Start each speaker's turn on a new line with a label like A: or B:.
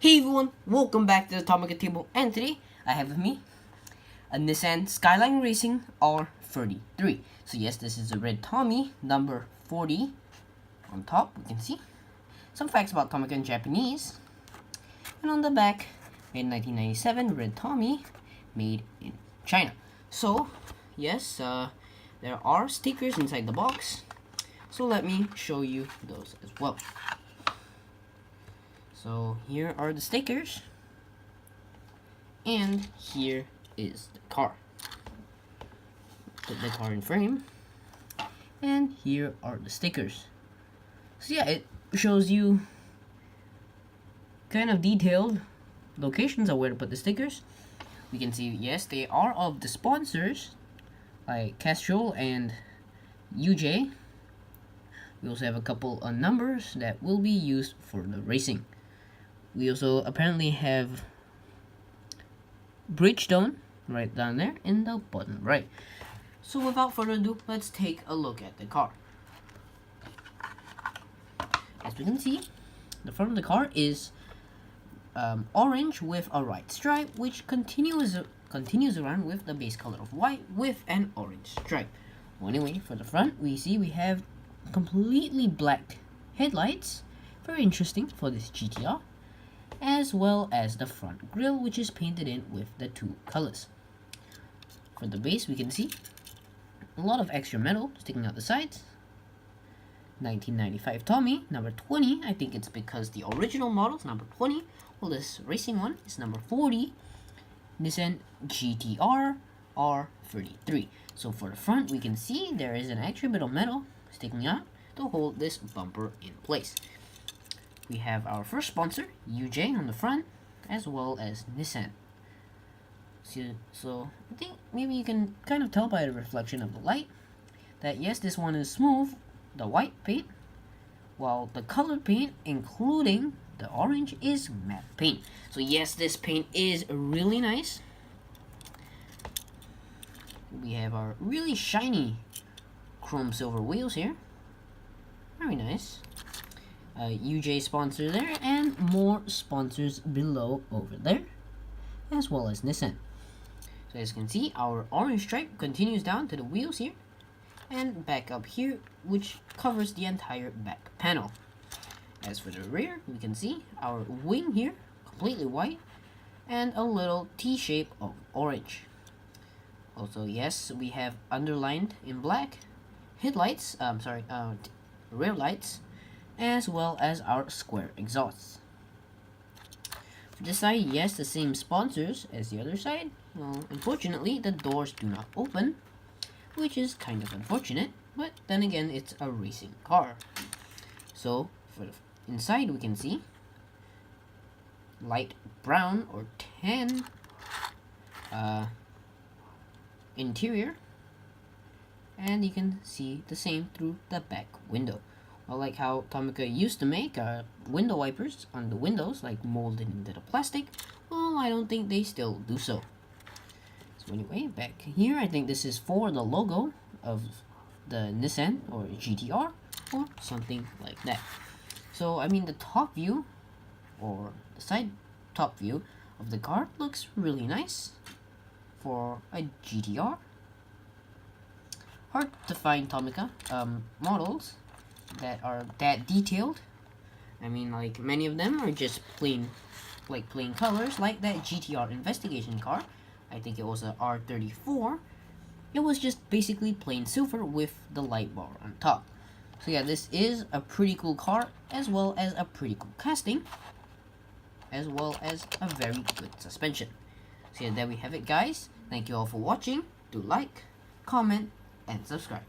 A: Hey everyone, welcome back to the Tomica table, and today I have with me a Nissan Skyline Racing R33. So yes, this is a red Tommy, number 40. On top, we can see some facts about Tomica in Japanese. And on the back, made in 1997, red Tommy, made in China. So, yes, there are stickers inside the box. So let me show you those as well. So here are the stickers, and here is the car. Put the car in frame, and here are the stickers. So yeah, it shows you kind of detailed locations of where to put the stickers. We can see, yes, they are of the sponsors, like Castrol and UJ. We also have a couple of numbers that will be used for the racing. We also apparently have Bridgestone right down there in the bottom right. So without further ado, let's take a look at the car. As we can see, the front of the car is orange with a white stripe, which continues around with the base color of white with an orange stripe. Well, anyway, for the front, we have completely black headlights. Very interesting for this GTR. As well as the front grille, which is painted in with the two colors. For the base, we can see a lot of extra metal sticking out the sides. 1995 Tommy, number 20. I think it's because the original model is number 20, while this racing one is number 40. Nissan GTR R33. So for the front, we can see there is an extra bit of metal sticking out to hold this bumper in place. We have our first sponsor, UJ, on the front, as well as Nissan. So I think maybe you can kind of tell by the reflection of the light that yes, this one is smooth, the white paint, while the colored paint, including the orange, is matte paint. So yes, this paint is really nice. We have our really shiny chrome silver wheels here. Very nice. UJ sponsor there, and more sponsors below over there, as well as Nissan. So as you can see, our orange stripe continues down to the wheels here, and back up here, which covers the entire back panel. As for the rear, we can see our wing here, completely white, and a little T-shape of orange. Also, yes, we have underlined in black headlights, rear lights, as well as our square exhausts. For this side, yes, the same sponsors as the other side. Well, unfortunately, the doors do not open, which is kind of unfortunate, but then again, it's a racing car. So, for the inside, we can see light brown or tan interior, and you can see the same through the back window. Like how Tomica used to make window wipers on the windows, like molded into the plastic. Well, I don't think they still do so. So anyway, back here, I think this is for the logo of the Nissan or GTR or something like that. So I mean, the top view or the side top view of the car looks really nice for a GTR. Hard to find Tomica models that are that detailed. I mean, like, many of them are just plain colors, like that GTR investigation car. I think it was a R34. It was just basically plain silver with the light bar on top. So yeah, this is a pretty cool car, as well as a pretty cool casting, as well as a very good suspension. So yeah, there we have it, guys. Thank you all for watching. Do like, comment, and subscribe.